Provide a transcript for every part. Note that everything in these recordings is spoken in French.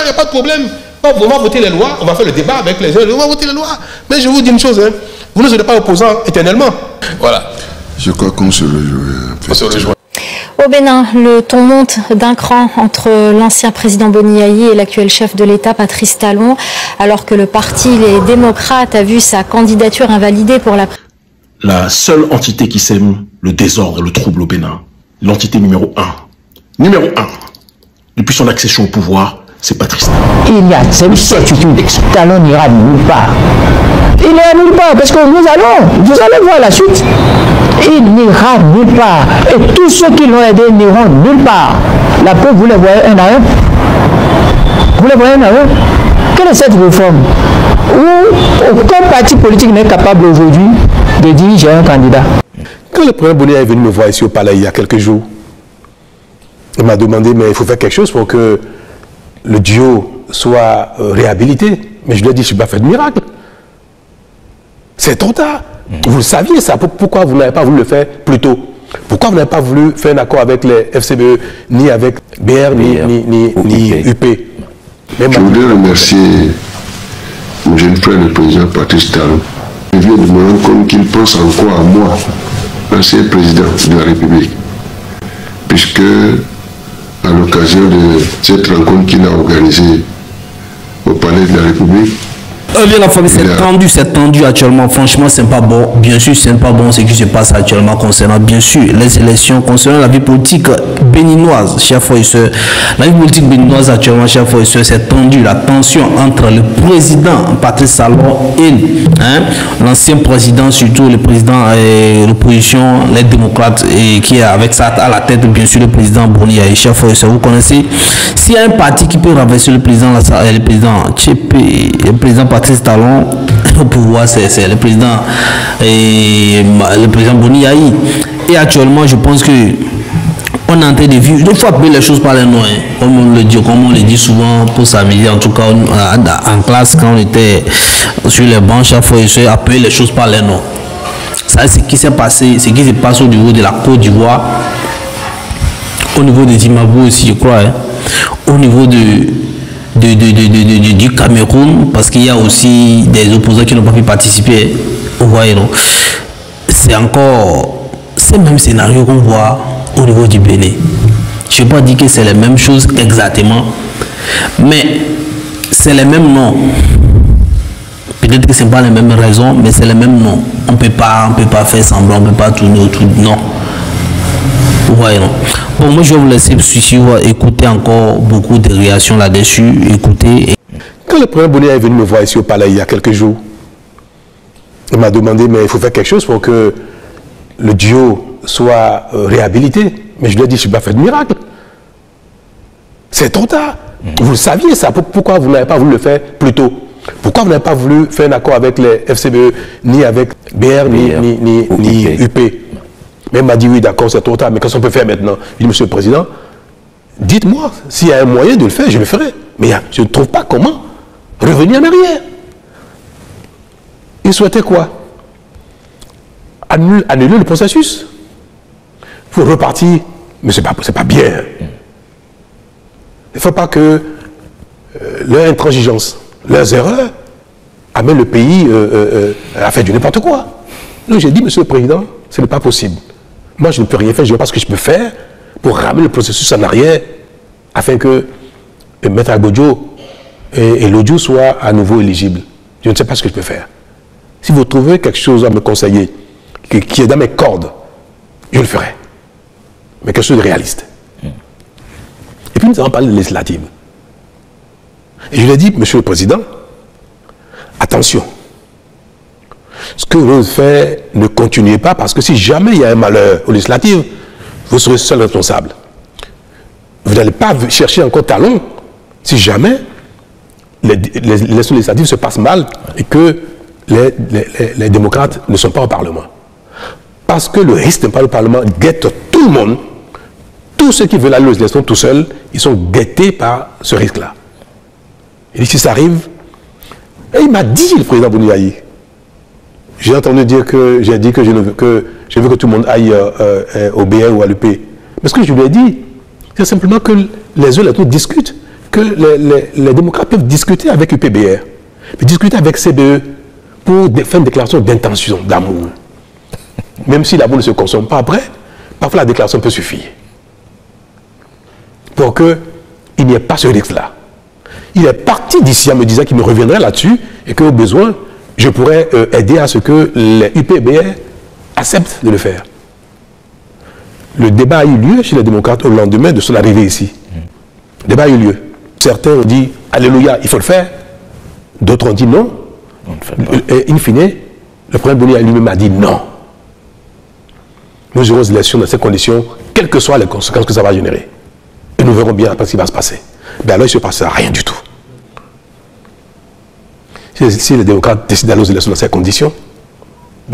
n'y a pas de problème. On va voter les lois, on va faire le débat avec les gens, on va voter les lois. Mais je vous dis une chose, hein, vous ne serez pas opposants éternellement. Voilà. Je crois qu'on se rejoint. On se rejoint. Au Bénin, le ton monte d'un cran entre l'ancien président Boni Yayi et l'actuel chef de l'État, Patrice Talon, alors que le parti Les Démocrates a vu sa candidature invalidée pour la seule entité qui sème le désordre, le trouble au Bénin, l'entité numéro 1. Numéro 1, depuis son accession au pouvoir, c'est Patrice Talon. Il y a cette certitude, Talon n'ira nulle part. Il n'ira nulle part parce que vous allez voir la suite. Il n'ira nulle part. Et tous ceux qui l'ont aidé n'iront nulle part. La preuve, vous les voyez un à un. Vous les voyez un à un. Quelle est cette réforme où aucun parti politique n'est capable aujourd'hui de dire j'ai un candidat? Quand le premier Boni est venu me voir ici au palais il y a quelques jours, il m'a demandé, mais il faut faire quelque chose pour que le duo soit réhabilité. Mais je lui ai dit, je ne suis pas fait de miracle. C'est trop tard. Vous le saviez ça. Pourquoi vous n'avez pas voulu le faire plus tôt? Pourquoi vous n'avez pas voulu faire un accord avec les FCBE, ni avec BR, ni UP? Je voudrais remercier mon jeune frère, le président Patrice Talon. Je viens de me rendre compte qu'il pense encore à moi, ancien président de la République. Puisque, à l'occasion de cette rencontre qu'il a organisée au Palais de la République, bien la famille, c'est tendu actuellement. Franchement, c'est pas bon. Bien sûr, c'est pas bon ce qui se passe actuellement concernant, bien sûr, les élections, concernant la vie politique béninoise, chers frères et sœurs. La vie politique béninoise actuellement, chers frères et sœurs, c'est tendu. La tension entre le président Patrice Talon et l'ancien président, surtout le président et l'opposition, les démocrates, et qui est avec ça à la tête, bien sûr, le président Boni Yayi. Chers frères et sœurs, vous connaissez, s'il y a un parti qui peut renverser le président Tchépé, le président Patrice Talon au pouvoir, c'est le président Boni Yayi. Et actuellement, je pense que on est en train de vivre. Il faut appeler les choses par les noms, comme on le dit souvent pour s'amuser. En tout cas, en classe, quand on était sur les bancs, chaque fois, il appeler les choses par les noms. Ça, c'est ce qui s'est passé, ce qui se passe au niveau de la Côte d'Ivoire, au niveau de Zimbabwe aussi, je crois, au niveau du Cameroun, parce qu'il y a aussi des opposants qui n'ont pas pu participer. Vous voyez, non? C'est encore ce même scénario qu'on voit au niveau du Bénin. Je ne vais pas dire que c'est les mêmes choses exactement, mais c'est les mêmes noms. Peut-être que ce n'est pas les mêmes raisons, mais c'est les mêmes noms. On ne peut pas faire semblant, on ne peut pas tourner autour. Non. Vous voyez, non? Bon, moi, je vais vous laisser suivre, écouter encore beaucoup de réactions là-dessus. Écoutez. Quand le premier Boni est venu me voir ici au palais il y a quelques jours, il m'a demandé, mais il faut faire quelque chose pour que le duo soit réhabilité. Mais je lui ai dit, je ne suis pas fait de miracle. C'est trop tard. Vous le saviez ça. Pourquoi vous n'avez pas voulu le faire plus tôt? Pourquoi vous n'avez pas voulu faire un accord avec les FCBE, ni avec BR, ni UP? Mais il m'a dit, oui, d'accord, c'est trop tard, mais qu'est-ce qu'on peut faire maintenant? Il dit, monsieur le président, dites-moi, s'il y a un moyen de le faire, je le ferai. Mais je ne trouve pas comment revenir en arrière. Il souhaitait quoi? Annuler le processus. Il faut repartir, mais ce n'est pas bien. Il ne faut pas que leur intransigeance, leurs erreurs amènent le pays à faire du n'importe quoi. Donc j'ai dit, monsieur le président, ce n'est pas possible. Moi, je ne peux rien faire, je ne sais pas ce que je peux faire pour ramener le processus en arrière afin que Maître Agbodjo et l'audio soient à nouveau éligibles. Je ne sais pas ce que je peux faire. Si vous trouvez quelque chose à me conseiller qui est dans mes cordes, je le ferai. Mais quelque chose de réaliste. Et puis nous avons parlé de législative. Et je lui ai dit, monsieur le président, attention. Ce que vous faites, ne continuez pas, parce que si jamais il y a un malheur aux législatives, vous serez seul responsable. Vous n'allez pas chercher encore Talon si jamais les élections législatives se passent mal et que les démocrates ne sont pas au Parlement. Parce que le risque n'est pas au Parlement, guette tout le monde. Tous ceux qui veulent aller aux élections tout seuls, ils sont guettés par ce risque-là. Et si ça arrive, et il m'a dit, le président Boni Yayi, j'ai entendu dire que j'ai dit que je veux que tout le monde aille au BR ou à l'UP. Mais ce que je lui ai dit, c'est simplement que les uns et les autres discutent, que les démocrates peuvent discuter avec UPBR, discuter avec CBE pour faire une déclaration d'intention, d'amour. Même si l'amour ne se consomme pas après, parfois la déclaration peut suffire. Pour qu'il n'y ait pas ce risque-là. Il est parti d'ici en me disant qu'il me reviendrait là-dessus et qu'au besoin, je pourrais aider à ce que les UPBR acceptent de le faire. Le débat a eu lieu chez les démocrates au lendemain de son arrivée ici. Le débat a eu lieu. Certains ont dit « Alléluia, il faut le faire ». D'autres ont dit non. Et in fine, le président Boni lui-même a dit non. Nous aurons des élections dans ces conditions, quelles que soient les conséquences que ça va générer. Et nous verrons bien après ce qui va se passer. Mais alors il ne se passera rien du tout. Si les démocrates décident d'aller aux élections dans ces conditions,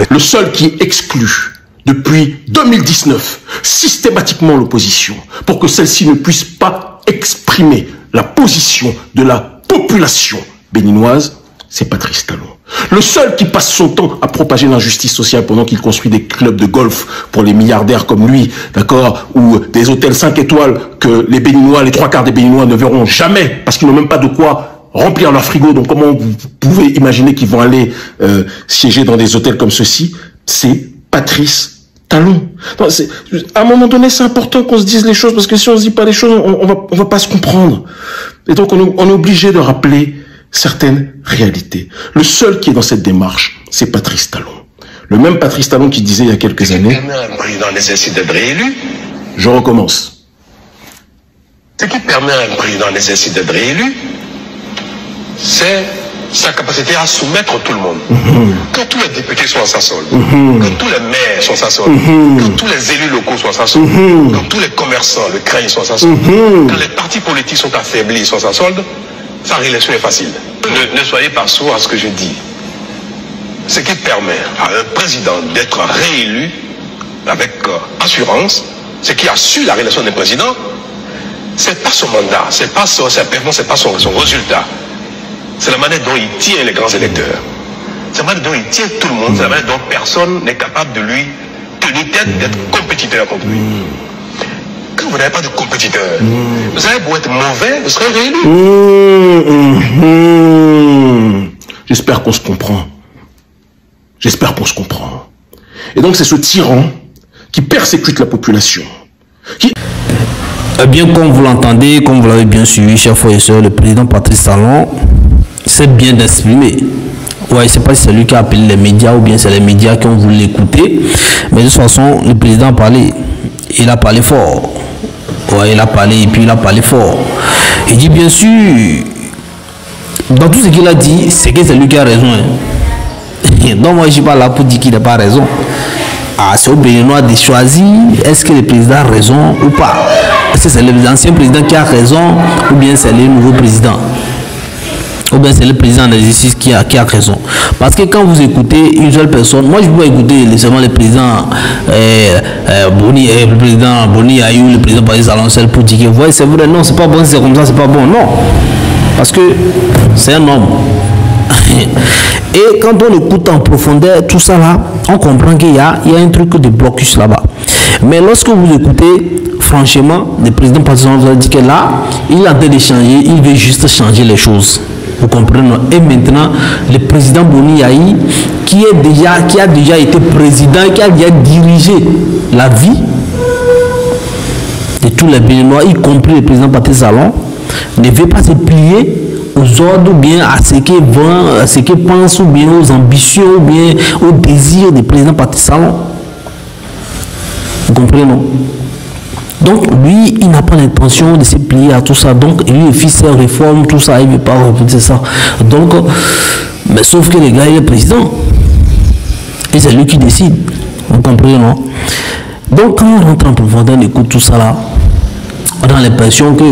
le seul qui exclut depuis 2019 systématiquement l'opposition pour que celle-ci ne puisse pas exprimer la position de la population béninoise, c'est Patrice Talon. Le seul qui passe son temps à propager l'injustice sociale pendant qu'il construit des clubs de golf pour les milliardaires comme lui, d'accord, ou des hôtels 5 étoiles que les Béninois, les 3/4 des Béninois ne verront jamais parce qu'ils n'ont même pas de quoi remplir leur frigo. Donc comment vous pouvez imaginer qu'ils vont aller siéger dans des hôtels comme ceci? C'est Patrice Talon. Non, à un moment donné, c'est important qu'on se dise les choses parce que si on ne se dit pas les choses, on va pas se comprendre. Et donc on est obligé de rappeler certaines réalités. Le seul qui est dans cette démarche, c'est Patrice Talon. Le même Patrice Talon qui disait il y a quelques années... Un président nécessite d'être réélu. Je recommence. Ce qui permet à un président nécessite d'être réélu, c'est sa capacité à soumettre tout le monde. Que tous les députés soient à sa solde, que tous les maires soient à sa solde, que tous les élus locaux soient à sa solde, que tous les commerçants, le craignent soient à sa solde, que les partis politiques sont affaiblis soient à sa solde. Sa réélection est facile. Ne soyez pas sourds à ce que je dis. Ce qui permet à un président d'être réélu avec assurance, ce qui assure la réélection d'un président, c'est pas son mandat, c'est pas sa performance, c'est pas son résultat. C'est la manière dont il tient les grands électeurs. C'est la manière dont il tient tout le monde. C'est la manière dont personne n'est capable de lui tenir tête d'être compétiteur contre lui. Quand vous n'avez pas de compétiteur, vous allez beau être mauvais, vous serez réélu. J'espère qu'on se comprend. J'espère qu'on se comprend. Et donc c'est ce tyran qui persécute la population. Eh bien, comme vous l'entendez, comme vous l'avez bien suivi, chers frères et sœurs, le président Patrice Talon s'est bien exprimé. Ouais, c'est pas si c'est lui qui a appelé les médias ou bien c'est les médias qui ont voulu l'écouter. Mais de toute façon, le président a parlé. Il a parlé fort. Ouais, il a parlé et puis il a parlé fort. Il dit bien sûr, dans tout ce qu'il a dit, c'est que c'est lui qui a raison. Hein. Donc moi je suis pas là pour dire qu'il n'a pas raison. Ah, c'est au Béninois de choisir est-ce que le président a raison ou pas. Est-ce que c'est l'ancien président qui a raison ou bien c'est le nouveau président? Ou bien c'est le président en exercice qui a raison. Parce que quand vous écoutez une seule personne, moi je peux écouter seulement le président Boni, le président Boni Ayou, le président Patrice Talon pour dire que ouais, c'est vrai, non, c'est pas bon, c'est comme ça, c'est pas bon. Non. Parce que c'est un homme. Et quand on écoute en profondeur tout ça là, on comprend qu'il y a un truc de blocus là-bas. Mais lorsque vous écoutez, franchement, le président Patrice Talon vous a dit que là, il est en train de changer, il veut juste changer les choses. Vous comprenez? Et maintenant, le président Boni Yayi, qui a déjà été président, qui a déjà dirigé la vie de tous les Béninois, y compris le président Patrice Talon, ne veut pas se plier aux ordres ou bien à ce qu'il pense ou bien aux ambitions ou bien aux désirs du président Patrice Talon. Vous comprenez, non? Donc lui, il n'a pas l'intention de se plier à tout ça. Donc il fait ses réformes, tout ça, il ne veut pas répéter ça. Donc, mais sauf que le gars, il est président. Et c'est lui qui décide. Vous comprenez, non? Donc quand on rentre en profondeur, on écoute tout ça là, on a l'impression que...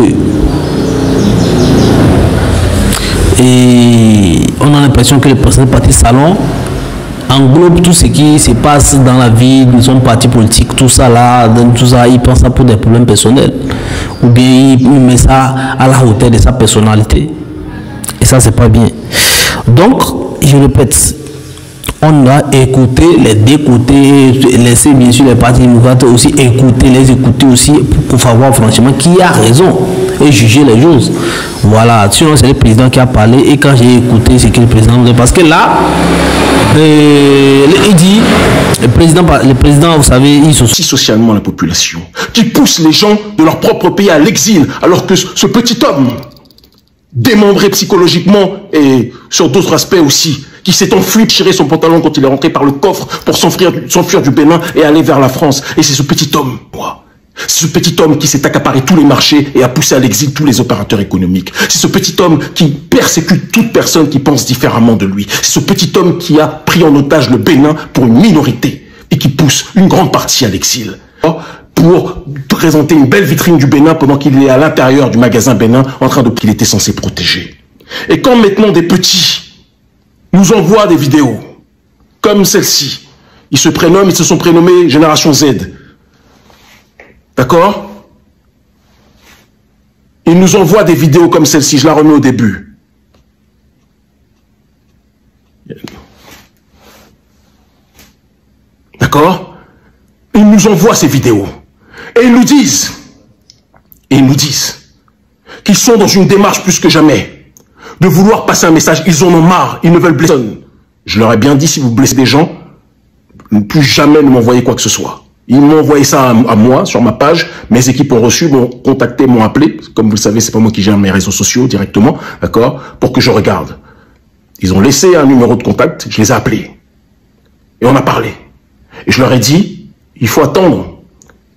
Et on a l'impression que le président Patrice Talon englobe tout ce qui se passe dans la vie de son parti politique, tout ça là, tout ça, il pense ça pour des problèmes personnels. Ou bien il met ça à la hauteur de sa personnalité. Et ça, c'est pas bien. Donc, je répète, on a écouté les deux côtés, laisser bien sûr les partis démocrates aussi les écouter aussi pour savoir franchement qui a raison et juger les choses. Voilà, sinon c'est le président qui a parlé et quand j'ai écouté ce que le président dit, parce que là, il dit, le président, vous savez, il soucie socialement la population, qui pousse les gens de leur propre pays à l'exil, alors que ce petit homme, démembré psychologiquement et sur d'autres aspects aussi, qui s'est enfui, tirer son pantalon quand il est rentré par le coffre pour s'enfuir du Bénin et aller vers la France. Et c'est ce petit homme, c'est ce petit homme qui s'est accaparé tous les marchés et a poussé à l'exil tous les opérateurs économiques. C'est ce petit homme qui persécute toute personne qui pense différemment de lui. C'est ce petit homme qui a pris en otage le Bénin pour une minorité et qui pousse une grande partie à l'exil. Pour présenter une belle vitrine du Bénin pendant qu'il est à l'intérieur du magasin Bénin en train de qu'il était censé protéger. Et quand maintenant des petits nous envoient des vidéos comme celle-ci, ils se sont prénommés Génération Z. D'accord? Ils nous envoient des vidéos comme celle-ci, je la remets au début. D'accord? Ils nous envoient ces vidéos. Et ils nous disent qu'ils sont dans une démarche plus que jamais de vouloir passer un message. Ils en ont marre, ils ne veulent blesser personne. Je leur ai bien dit, si vous blessez des gens, plus jamais ne m'envoyez quoi que ce soit. Ils m'ont envoyé ça à moi, sur ma page. Mes équipes ont reçu, m'ont contacté, m'ont appelé. Comme vous le savez, c'est pas moi qui gère mes réseaux sociaux directement, d'accord, pour que je regarde. Ils ont laissé un numéro de contact, je les ai appelés. Et on a parlé. Et je leur ai dit, il faut attendre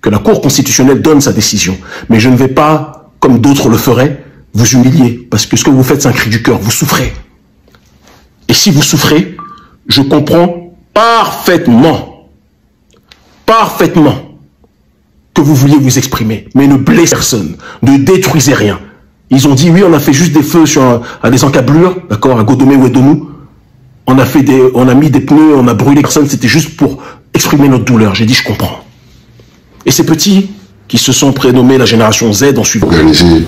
que la Cour constitutionnelle donne sa décision. Mais je ne vais pas, comme d'autres le feraient, vous humilier. Parce que ce que vous faites, c'est un cri du cœur. Vous souffrez. Et si vous souffrez, je comprends parfaitement que vous vouliez vous exprimer. Mais ne blessez personne. Ne détruisez rien. Ils ont dit, oui, on a fait juste des feux à des encablures, d'accord, à Godomé ou Edonou. On a mis des pneus, on a brûlé personne. C'était juste pour exprimer notre douleur. J'ai dit, je comprends. Et ces petits qui se sont prénommés la génération Z en suivant. Organisé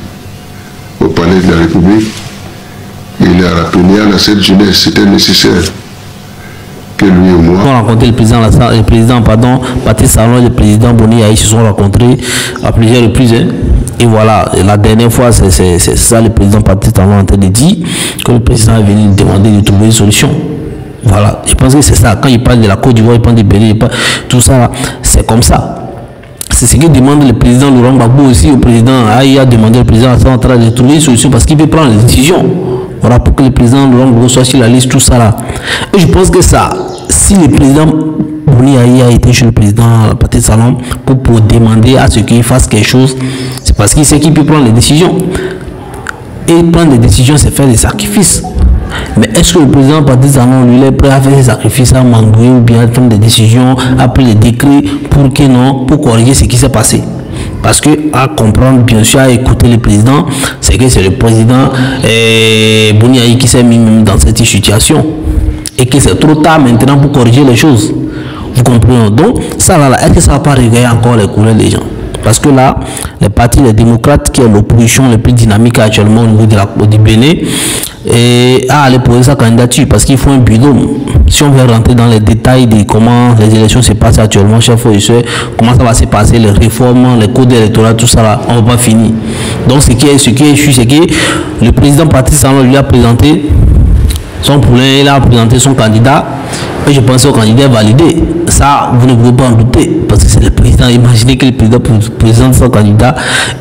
au palais de la République, il a rappelé à cette jeunesse, c'était nécessaire que lui et moi. On a rencontré le président Patrice Talon et le président Boni Yayi se sont rencontrés à plusieurs reprises. Et voilà, et la dernière fois, c'est ça le président Patrice Talon a en train de dire, que le président est venu demander de trouver une solution. Voilà, je pense que c'est ça. Quand il parle de la Côte d'Ivoire, il parle de Bénin, tout ça, c'est comme ça. C'est ce que demande le président Laurent Gbagbo aussi au président. Il a demandé au président en train de trouver une solution parce qu'il veut prendre les décisions. Voilà, pour que le président Laurent Gbagbo soit sur la liste, tout ça là. Et je pense que ça, si le président Boni Yayi a été chez le président Patrice Talon pour demander à ce qu'il fasse quelque chose, c'est parce qu'il sait qu'il peut prendre les décisions. Et prendre des décisions, c'est faire des sacrifices. Mais est-ce que le président Patrice Talon, lui, est prêt à faire des sacrifices, à mandouiller ou bien à prendre des décisions, appeler les décrets pour corriger ce qui s'est passé? Parce que, à comprendre, bien sûr, à écouter le président, c'est que c'est le président Boni Yayi qui s'est mis même dans cette situation. Et que c'est trop tard maintenant pour corriger les choses. Vous comprenez? Donc, ça là, est-ce que ça ne va pas réveiller encore les couleurs des gens? Parce que là, les partis, les démocrates, qui est l'opposition le plus dynamique actuellement au niveau du Bénin, a allé poser sa candidature parce qu'il faut un binôme. Si on veut rentrer dans les détails de comment les élections se passent actuellement, chef officier, comment ça va se passer, les réformes, les codes électoraux, tout ça là, on ne va pas finir. Donc ce qui est sûr, c'est que le président Patrice Talon lui a présenté son poulain, il a présenté son candidat et je pense au candidat validé. Ça, vous ne pouvez pas en douter parce que c'est le président. Imaginez que le président présente son candidat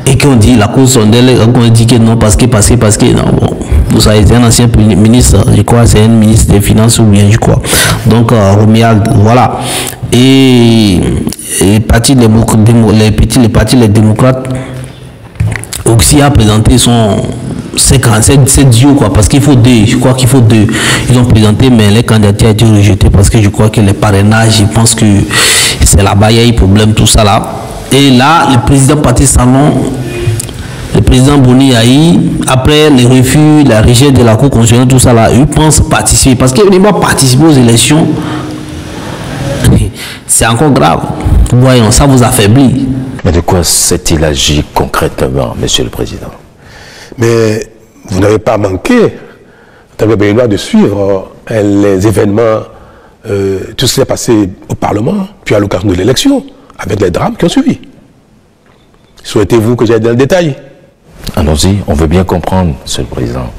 et qu'on dit la cause sondelle, qu'on dit que non, parce que non, bon, vous savez, c'est un ancien ministre, je crois, c'est un ministre des Finances ou bien, je crois. Donc, Romiag, voilà. Et les partis, les démocrates aussi a présenté son. C'est duo quoi, parce qu'il faut deux, je crois qu'il faut deux. Ils ont présenté, mais les candidatures ont été rejetées parce que je crois que les parrainages, je pense que c'est là-bas, il y a eu problème, tout ça là. Et là, le président Patrice Talon, le président Boni Yayi, après le refus, la rejet de la Cour constitutionnelle, tout ça là, ils pensent participer, parce qu'ils ne vont pas participer aux élections. C'est encore grave. Voyons, ça vous affaiblit. Mais de quoi s'est-il agi concrètement, Monsieur le Président? Mais vous n'avez pas manqué, en tant que Béninois, de suivre les événements tout ce qui s'est passé au Parlement, puis à l'occasion de l'élection, avec les drames qui ont suivi. Souhaitez-vous que j'aille dans le détail? Allons-y, on veut bien comprendre, Monsieur le Président.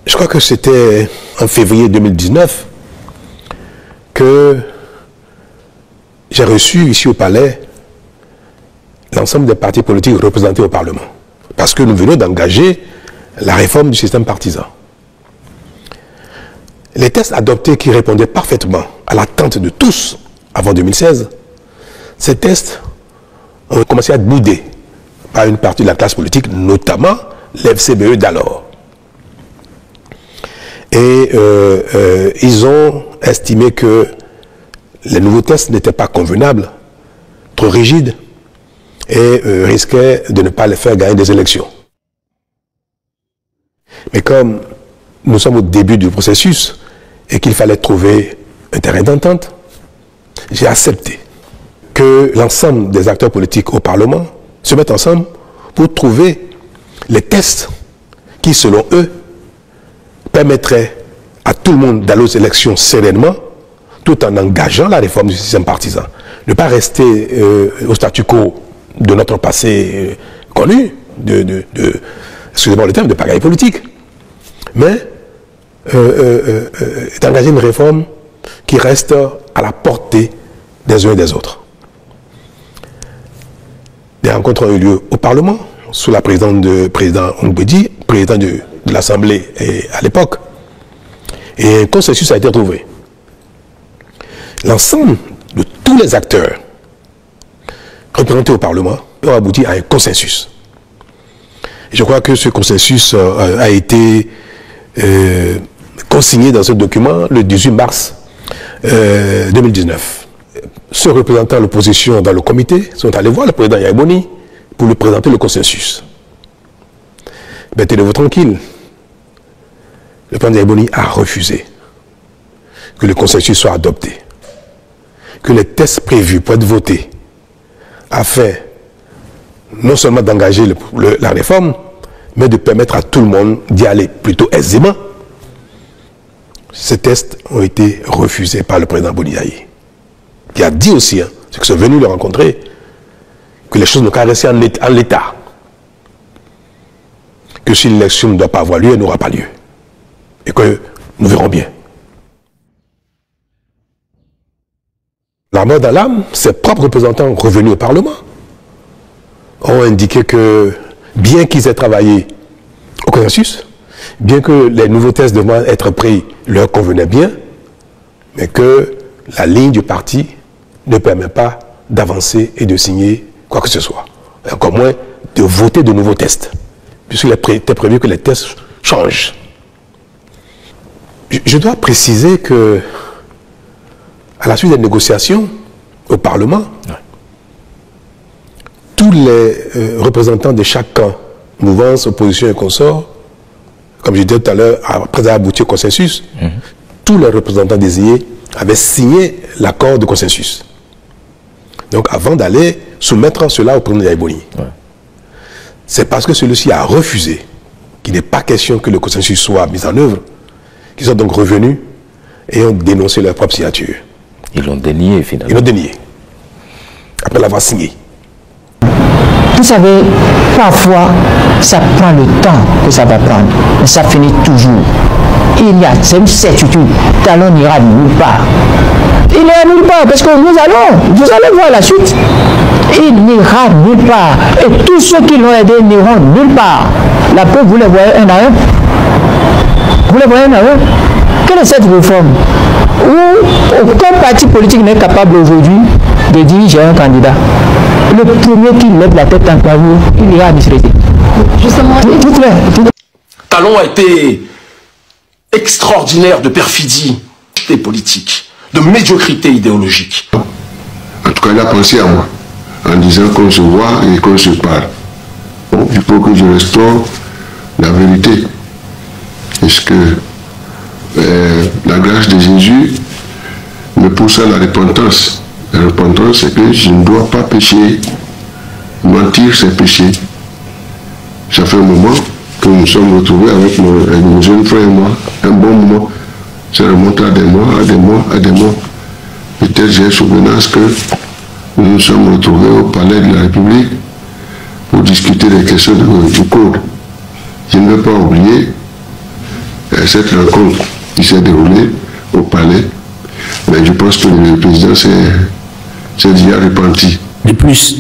Je crois que c'était en février 2019 que j'ai reçu ici au Palais l'ensemble des partis politiques représentés au Parlement. Parce que nous venons d'engager la réforme du système partisan. Les textes adoptés qui répondaient parfaitement à l'attente de tous avant 2016, ces textes ont commencé à être boudés par une partie de la classe politique, notamment l'FCBE d'alors. Et ils ont estimé que les nouveaux textes n'étaient pas convenables, trop rigides, et risquaient de ne pas les faire gagner des élections. Mais comme nous sommes au début du processus et qu'il fallait trouver un terrain d'entente, j'ai accepté que l'ensemble des acteurs politiques au Parlement se mettent ensemble pour trouver les textes qui, selon eux, permettraient à tout le monde d'aller aux élections sereinement, tout en engageant la réforme du système partisan. Ne pas rester au statu quo de notre passé connu, excusez-moi le terme, de pagaille politique, mais d'engager une réforme qui reste à la portée des uns et des autres. Des rencontres ont eu lieu au Parlement, sous la présidence de président Ongbedi, président de l'Assemblée à l'époque, et un consensus a été trouvé. L'ensemble de tous les acteurs représentés au Parlement ont abouti à un consensus. Et je crois que ce consensus a été consigné dans ce document le 18 mars 2019. Ceux représentant l'opposition dans le comité sont allés voir le président Yahya Boni pour lui présenter le consensus. Mais tenez-vous tranquille, le président Yahya Boni a refusé que le consensus soit adopté, que les tests prévus pour être votés afin non seulement d'engager la réforme, mais de permettre à tout le monde d'y aller plutôt aisément. Ces tests ont été refusés par le président Boni Yayi, qui a dit aussi, ceux qui sont venus le rencontrer, que les choses n'ont qu'à rester en l'état. Que si l'élection ne doit pas avoir lieu, elle n'aura pas lieu. Et que nous verrons bien. La mort dans l'âme, ses propres représentants revenus au Parlement ont indiqué que, bien qu'ils aient travaillé au consensus, bien que les nouveaux tests devant être pris leur convenaient bien, mais que la ligne du parti ne permet pas d'avancer et de signer quoi que ce soit. Et encore moins de voter de nouveaux tests, puisqu'il était prévu que les tests changent. Je dois préciser que, à la suite des négociations au Parlement, tous les représentants de chaque camp, mouvance, opposition et consorts, comme je disais tout à l'heure, après avoir abouti au consensus, tous les représentants désignés avaient signé l'accord de consensus. Donc avant d'aller soumettre cela au président Yahya Boni. C'est parce que celui-ci a refusé qu'il n'est pas question que le consensus soit mis en œuvre, qu'ils sont donc revenus et ont dénoncé leur propre signature. Ils l'ont dénié finalement. Ils l'ont dénié, après l'avoir signé. Vous savez, parfois, ça prend le temps que ça va prendre, mais ça finit toujours. Il y a une certitude, Talon n'ira nulle part. Il n'ira nulle part, parce que vous allez voir la suite. Il n'ira nulle part. Et tous ceux qui l'ont aidé n'iront nulle part. La preuve, vous les voyez un à un. Vous les voyez un à un. Quelle est cette réforme où aucun parti politique n'est capable aujourd'hui de dire j'ai un candidat? Le premier qui lève la tête en caveau, il ira à Misreti. Justement, Talon a été extraordinaire de perfidie politique, de médiocrité idéologique. En tout cas, il a pensé à moi, en disant qu'on se voit et qu'on se parle. Bon, il faut que je restaure la vérité. Est-ce que la grâce de Jésus me pousse à la repentance? La repentance, c'est que je ne dois pas pécher. Mentir, c'est pécher. Ça fait un moment que nous nous sommes retrouvés avec nos jeunes frères et moi, un bon moment. Ça remonte à des mois. Peut-être j'ai souvenance que nous nous sommes retrouvés au palais de la République pour discuter des questions du code. Je ne veux pas oublier cette rencontre qui s'est déroulée au palais, mais je pense que le président s'est déjà repenti. De plus.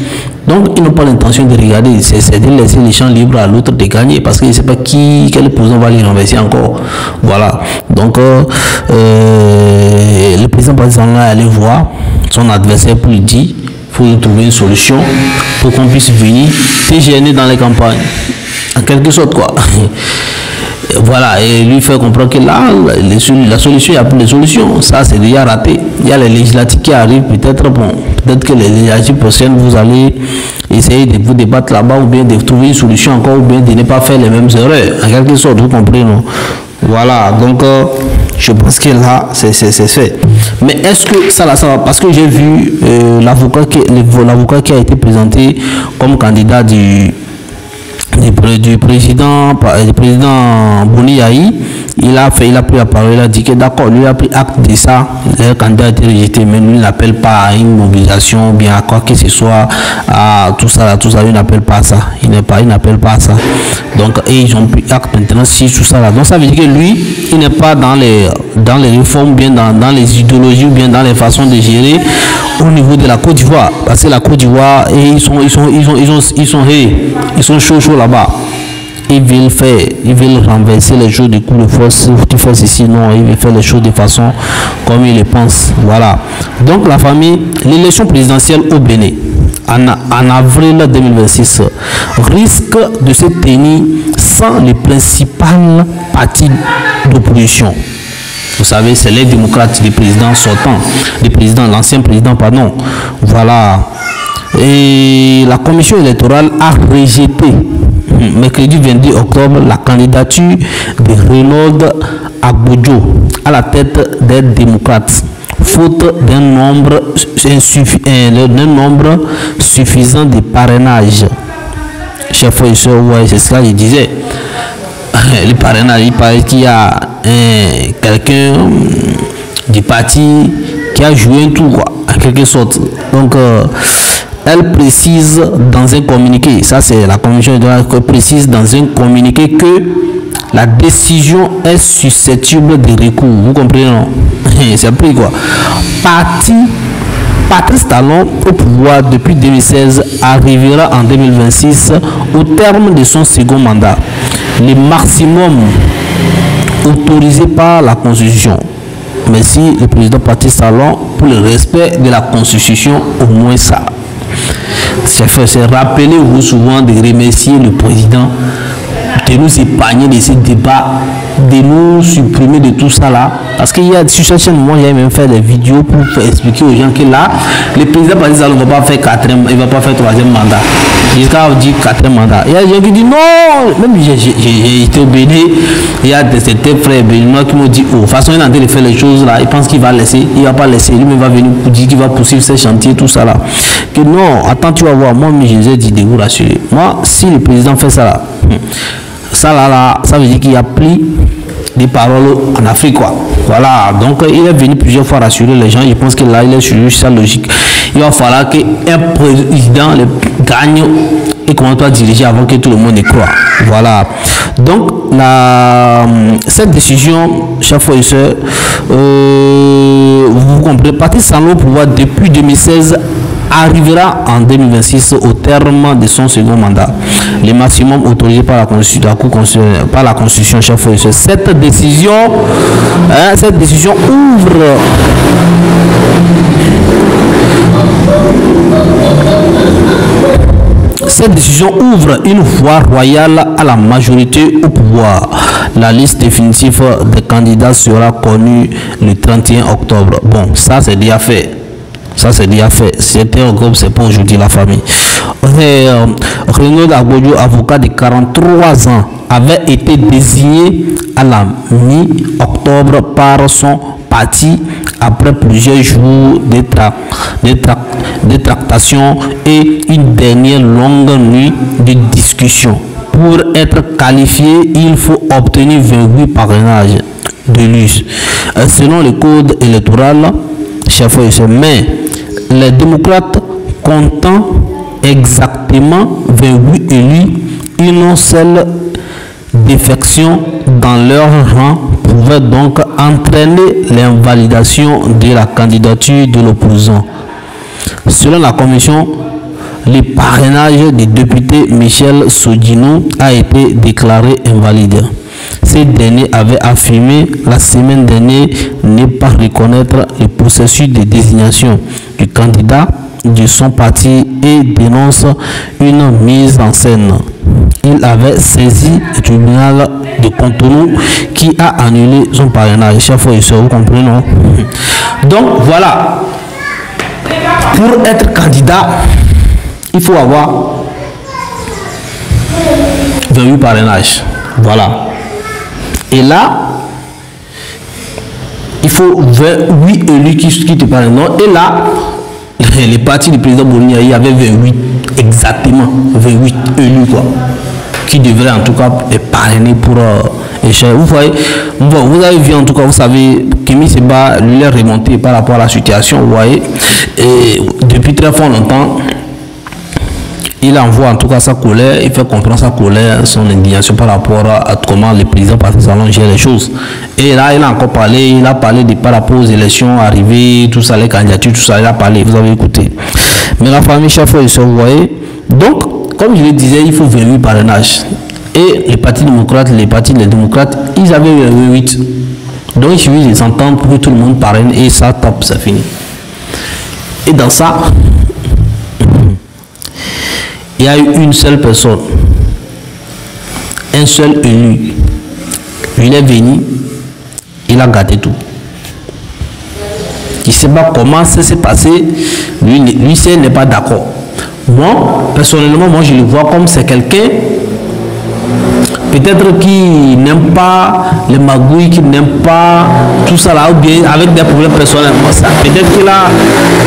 Donc, ils n'ont pas l'intention de regarder, c'est de laisser les champs libres à l'autre de gagner, parce qu'il ne sait pas quel président va les renverser encore. Voilà. Donc, le président partisan là allait voir son adversaire pour lui dire, il faut trouver une solution pour qu'on puisse venir te gêner dans les campagnes. En quelque sorte, quoi. Voilà, et lui faire comprendre que là, la solution, il n'y a plus de solution. Ça, c'est déjà raté. Il y a les législatives qui arrivent, peut-être que les législatives prochaines, vous allez essayer de vous débattre là-bas, ou bien de trouver une solution encore, ou bien de ne pas faire les mêmes erreurs. En quelque sorte, vous comprenez, non? Voilà, donc je pense que là, c'est fait. Mais est-ce que ça va? Parce que j'ai vu l'avocat qui a été présenté comme candidat du président Boni Yayi, il a pris la parole, il a dit que d'accord, lui a pris acte de ça, le candidat a été rejeté, mais lui n'appelle pas à une mobilisation, bien à quoi que ce soit, à tout ça, il n'appelle pas à ça, il n'appelle pas à ça. Donc, et ils ont pris acte maintenant sur tout ça là. Donc ça veut dire que lui, il n'est pas dans les réformes, bien dans les idéologies, ou bien dans les façons de gérer au niveau de la Côte d'Ivoire. Parce que la Côte d'Ivoire, ils sont chauds là-bas. Ils veulent renverser les choses de coup de force. Tu fais ceci, non, ils veulent faire les choses de façon comme ils le pensent. Voilà. Donc la famille, l'élection présidentielle au Bénin, en avril 2026, risque de se tenir sans les principales partis d'opposition. Vous savez, c'est les démocrates, les présidents sortants, l'ancien président, pardon. Voilà. Et la commission électorale a rejeté, mercredi 22 octobre, la candidature de Renaud Agbodjo à la tête des démocrates, faute d'un nombre suffisant de parrainage. Chef et soeur, ouais, c'est ce que je disais. Le parrainage, il paraît qu'il y a quelqu'un du parti qui a joué un tour, quoi, en quelque sorte. Donc, elle précise dans un communiqué, ça c'est la commission de la précise dans un communiqué que la décision est susceptible de recours. Vous comprenez, non? C'est pris, quoi. Patrice Talon, au pouvoir depuis 2016, arrivera en 2026 au terme de son second mandat. Le maximum autorisé par la Constitution. Merci le président Patrice Talon pour le respect de la Constitution, au moins ça. C'est rappelez-vous souvent de remercier le président de nous épargner de ces débats, de nous supprimer de tout ça là. Parce qu'il y a sur cette chaîne, moi j'ai même fait des vidéos pour expliquer aux gens que là, le président Patrice Talon ne va pas faire il va pas faire troisième mandat. Jusqu'à dire quatrième mandat. Il y a des gens qui disent non, même j'ai été au Bénin, il y a certains frères béninois qui m'ont dit, oh, de toute façon il est en train de faire les choses là, il pense qu'il va laisser, il va pas laisser, lui-même va venir pour dire qu'il va poursuivre ses chantiers, tout ça là. Que non, attends, tu vas voir, moi je les ai dit de vous rassurer. Moi, si le président fait ça là, ça veut dire qu'il y a pris des paroles en Afrique, quoi. Voilà, donc il est venu plusieurs fois rassurer les gens. Je pense que là, il est sur sa logique. Il va falloir qu'un président gagne et commence à diriger avant que tout le monde y croit. Voilà. Donc, cette décision, chers frères et sœurs, vous comprenez, Patrice Talon au pouvoir depuis 2016 arrivera en 2026 au terme de son second mandat. Le maximum autorisé par la Constitution, chers frères et sœurs. Cette décision ouvre une voie royale à la majorité au pouvoir. La liste définitive des candidats sera connue le 31 octobre. Bon, ça c'est déjà fait. C'était octobre, c'est pas aujourd'hui la famille. Renaud Agbodjo, avocat de 43 ans, avait été désigné à la mi-octobre par son parti après plusieurs jours de tractations et une dernière longue nuit de discussion. pour être qualifié, il faut obtenir 28 parrainages de l'US. Selon le code électoral, mais les démocrates comptant exactement 28 élus, une seule défection dans leur rang pouvait donc entraîner l'invalidation de la candidature de l'opposant. Selon la commission, le parrainage du député Michel Sodino a été déclaré invalide. Ce dernier avait affirmé la semaine dernière ne pas reconnaître le processus de désignation du candidat de son parti et dénonce une mise en scène. Il avait saisi le tribunal de Cotonou qui a annulé son parrainage. Chaque fois, vous comprenez, non? Donc, voilà. Pour être candidat, il faut avoir 28 parrainages. Voilà. Et là, il faut 28 élus qui te parrainent. Et là, les partis du président Boni Yayi avaient 28, exactement 28 élus, quoi, qui devraient en tout cas être parrainés pour échec. Vous voyez, bon, vous avez vu en tout cas, vous savez, Kémy Séba lui est remonté par rapport à la situation, vous voyez, et depuis très fort longtemps, il envoie en tout cas sa colère, il fait comprendre sa colère, son indignation par rapport à comment le président Patrice Talon gère les choses. Et là, il a encore parlé, il a parlé de par rapport aux élections arrivées, tout ça, les candidatures, tout ça, il a parlé, vous avez écouté. Mais la famille, chaque fois, vous voyez. Donc, comme je le disais, il faut 28 parrainages. Et les partis démocrates, les démocrates, ils avaient 28. Donc, il suffit de s'entendre pour que tout le monde parraine et ça, top, ça finit. Et dans ça, il y a eu une seule personne, un seul élu. Il est venu, il a gâté tout. Il ne sait pas comment ça s'est passé. Lui n'est pas d'accord. Moi, personnellement, je le vois comme c'est quelqu'un, peut-être qui n'aime pas les magouilles, qui n'aime pas tout ça là, ou bien avec des problèmes personnels. Peut-être qu'il a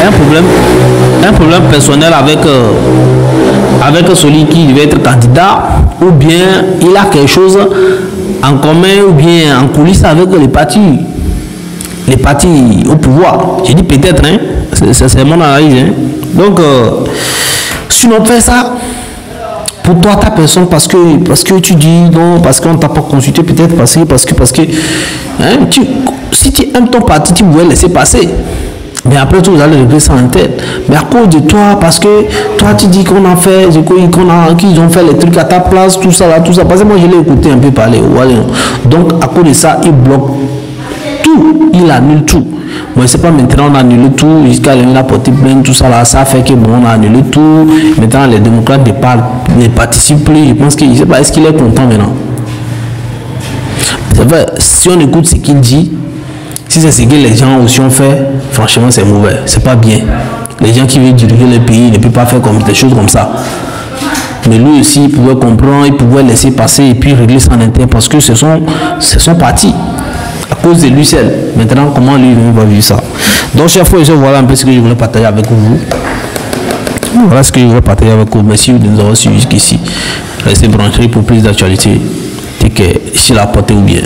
un problème personnel avec celui qui devait être candidat, ou bien il a quelque chose en commun, ou bien en coulisses avec les partis au pouvoir. J'ai dit peut-être, hein, c'est mon analyse. Hein. Donc, si on fait ça, pour toi, ta personne, parce que tu dis non, parce qu'on ne t'a pas consulté, peut-être parce que hein, si tu aimes ton parti, tu pouvais laisser passer. Mais après tout, vous allez régler ça en tête. Mais à cause de toi, parce que toi, tu dis qu'on a fait, qu'ils ont fait les trucs à ta place, tout ça, là, tout ça. Parce que moi, je l'ai écouté un peu parler. Donc, à cause de ça, il bloque tout. Il annule tout. Moi, c'est pas maintenant on a annulé tout, jusqu'à la portée plainte, tout ça là, ça fait que bon, on a annulé tout. Maintenant, les démocrates ne participent plus. Je pense qu'il ne sait pas, est-ce qu'il est content maintenant? C'est vrai, si on écoute ce qu'il dit, si c'est ce que les gens aussi ont fait, franchement, c'est mauvais, c'est pas bien. Les gens qui veulent diriger le pays ne peuvent pas faire des choses comme ça. Mais lui aussi, il pouvait comprendre, il pouvait laisser passer et puis régler son intérêt parce que c'est son parti. À cause de lui seul. Maintenant, comment lui va vivre ça? Donc, chaque fois, voilà un peu ce que je voulais partager avec vous. Voilà ce que je voulais partager avec vous. Merci de nous avoir suivis jusqu'ici. Restez branchés pour plus d'actualités. C'est que si la portée ou bien.